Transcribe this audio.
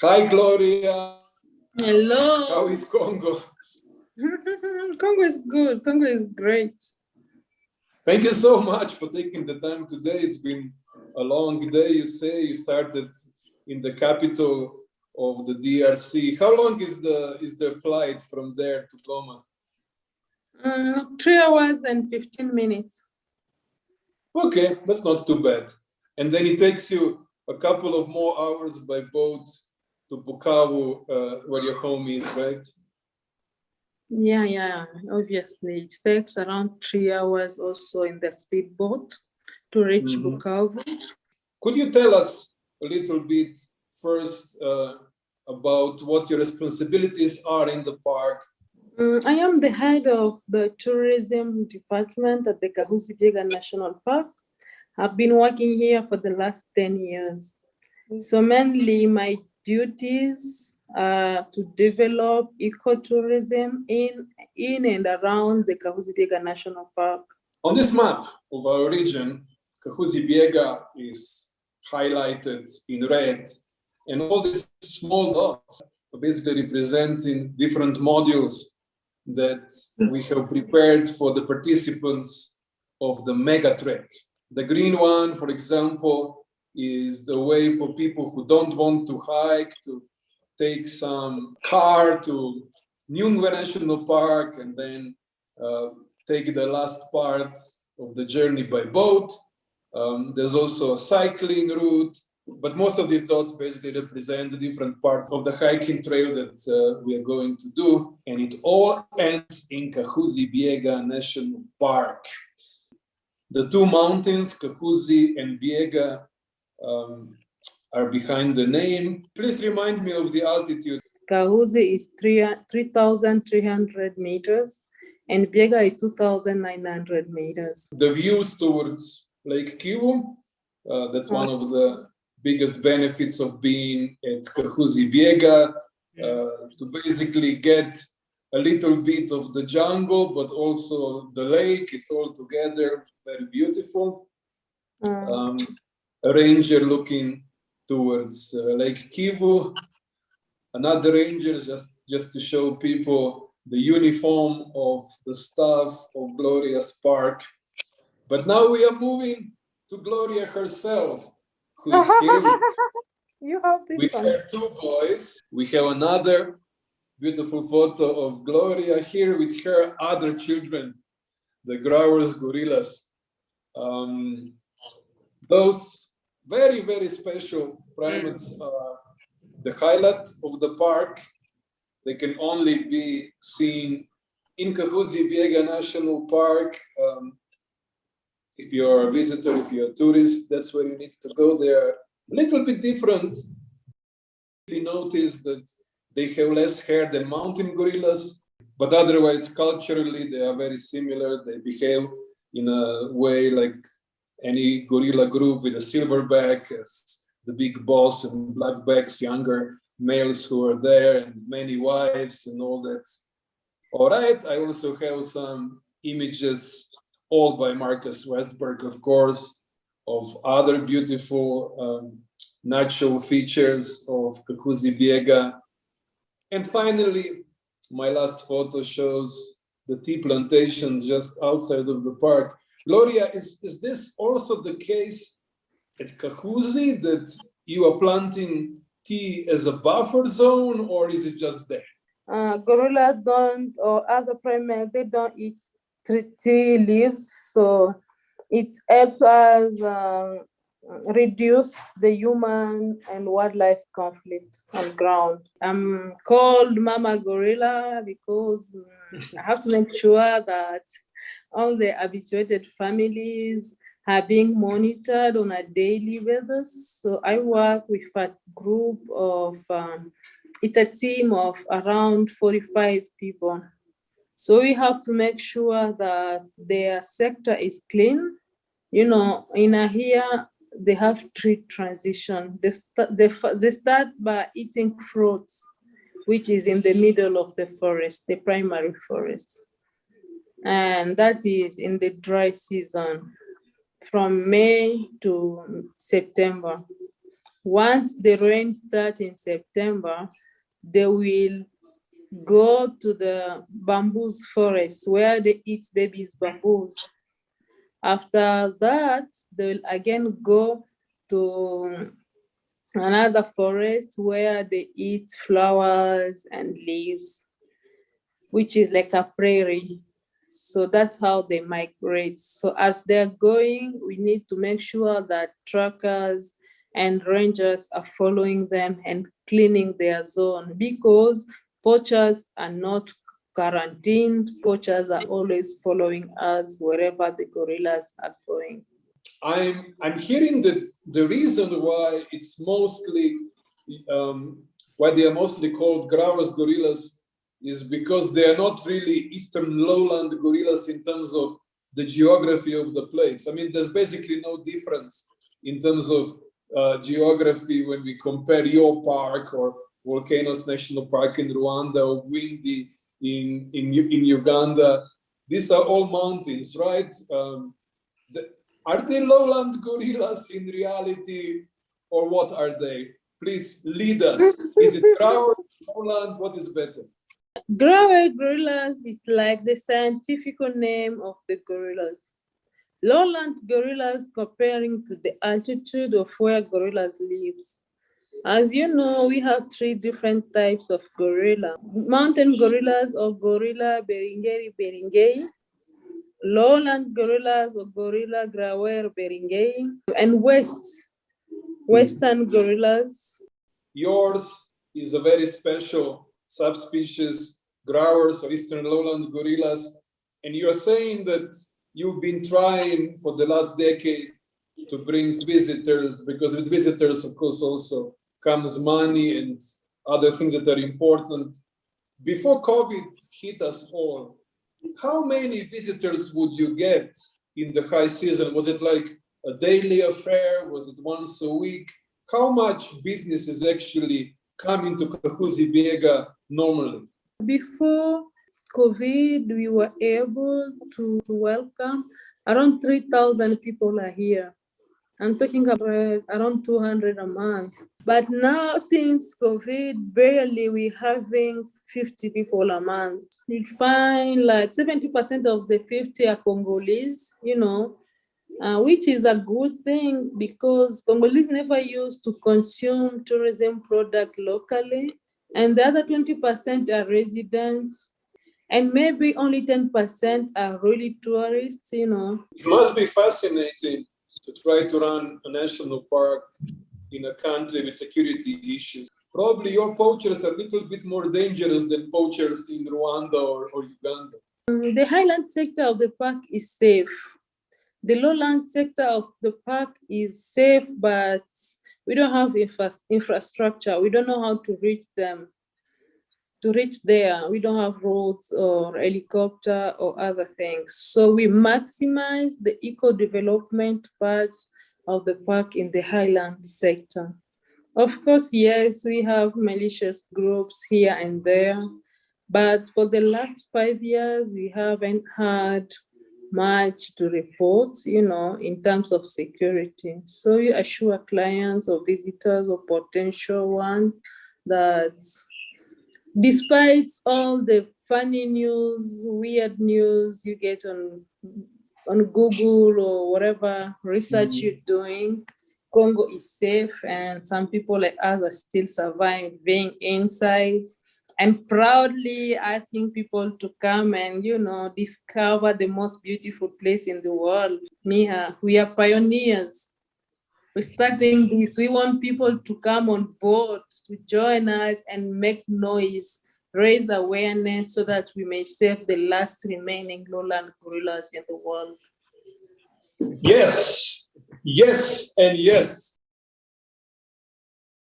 Hi, Gloria. Hello. How is Congo? Congo is good. Congo is great. Thank you so much for taking the time today. It's been a long day, you say. You started in the capital of the DRC. How long is the flight from there to Goma? 3 hours and 15 minutes. Okay, that's not too bad. And then it takes you a couple of more hours by boat to Bukavu, where your home is, right? Yeah, obviously. It takes around 3 hours also in the speedboat to reach Bukavu. Could you tell us a little bit first about what your responsibilities are in the park? I am the head of the tourism department at the Kahuzi-Biega National Park. I've been working here for the last 10 years. So mainly my duties are to develop ecotourism in and around the Kahuzi-Biega National Park. On this map of our region, Kahuzi-Biega is highlighted in red, and all these small dots are basically representing different modules that we have prepared for the participants of the mega trek. The green one, for example, is the way for people who don't want to hike to take some car to Nyungwe National Park and then take the last part of the journey by boat. There's also a cycling route, but most of these dots basically represent the different parts of the hiking trail that we are going to do. And it all ends in Kahuzi-Biega National Park. The two mountains, Kahuzi and Biega, are behind the name. Please remind me of the altitude. Kahuzi is 3,300 meters and Biega is 2,900 meters. The views towards Lake Kivu, that's one of the biggest benefits of being at Kahuzi-Biega, to basically get a little bit of the jungle, but also the lake. It's all together very beautiful. A ranger looking towards Lake Kivu, another ranger just to show people the uniform of the staff of Gloria's park. But now we are moving to Gloria herself, who is here with her two boys. We have another beautiful photo of Gloria here with her other children, the growers gorillas. Those very, very special primates are the highlight of the park. They can only be seen in Kahuzi-Biega National Park. If you're a visitor, if you're a tourist, that's where you need to go. They're a little bit different. We notice that they have less hair than mountain gorillas, but otherwise, culturally, they are very similar. They behave in a way like any gorilla group with a silverback as the big boss and blackbacks, younger males who are there, and many wives and all that. All right, I also have some images, all by Marcus Westberg, of course, of other beautiful natural features of Kahuzi-Biega. And finally, my last photo shows the tea plantations just outside of the park. Gloria, is this also the case at Kahuzi, that you are planting tea as a buffer zone, or is it just there? Gorillas don't, or other primates, they don't eat tea leaves, so it helps us reduce the human and wildlife conflict on ground. I'm called Mama Gorilla because I have to make sure that all the habituated families are being monitored on a daily basis. So I work with a group of, it's a team of around 45 people. So we have to make sure that their sector is clean. You know, in a year, they have tree transition. They start by eating fruits, which is in the middle of the forest, the primary forest. And that is in the dry season from May to September. Once the rain starts in September, they will go to the bamboo forest where they eat babies' bamboos. After that, they'll again go to another forest where they eat flowers and leaves, which is like a prairie. So that's how they migrate. So as they're going, we need to make sure that trackers and rangers are following them and cleaning their zone, because poachers are not quarantined. Poachers are always following us wherever the gorillas are going. I'm hearing that the reason why it's mostly why they are mostly called growers gorillas is because they are not really eastern lowland gorillas in terms of the geography of the place. I mean, there's basically no difference in terms of geography when we compare your park or Volcanoes National Park in Rwanda or Windy in Uganda. These are all mountains, right? Are they lowland gorillas in reality, or what are they? Please lead us. Is it growers, lowland? What is better? Grower gorillas is like the scientific name of the gorillas. Lowland gorillas comparing to the altitude of where gorillas lives. As you know, we have three different types of gorilla. Mountain gorillas or gorilla beringei, lowland gorillas or gorilla grawer beringei, and western gorillas. Yours is a very special subspecies, growers or eastern lowland gorillas, and you're saying that you've been trying for the last decade to bring visitors, because with visitors, of course, also comes money and other things that are important. Before COVID hit us all, how many visitors would you get in the high season? Was it like a daily affair? Was it once a week? How much business is actually coming to Kahuzi-Biega normally? Before COVID, we were able to welcome around 3,000 people are here. I'm talking about around 200 a month. But now, since COVID, barely we're having 50 people a month. You find like 70% of the 50 are Congolese, which is a good thing, because Congolese never used to consume tourism product locally. And the other 20% are residents. And maybe only 10% are really tourists, It must be fascinating to try to run a national park in a country with security issues. Probably your poachers are a little bit more dangerous than poachers in Rwanda or Uganda. The highland sector of the park is safe. The lowland sector of the park is safe, but we don't have infrastructure. We don't know how to reach them. To reach there, we don't have roads or helicopter or other things. So we maximize the eco-development part of the park in the highland sector. Of course, yes, we have malicious groups here and there, but for the last 5 years, we haven't had much to report, in terms of security. So we assure clients or visitors or potential ones that despite all the funny news, weird news you get on Google or whatever research you're doing, Congo is safe, and some people like us are still surviving inside and proudly asking people to come and, discover the most beautiful place in the world. Miha, we are pioneers. We're starting this. We want people to come on board, to join us and make noise, raise awareness so that we may save the last remaining lowland gorillas in the world. Yes, yes, and yes.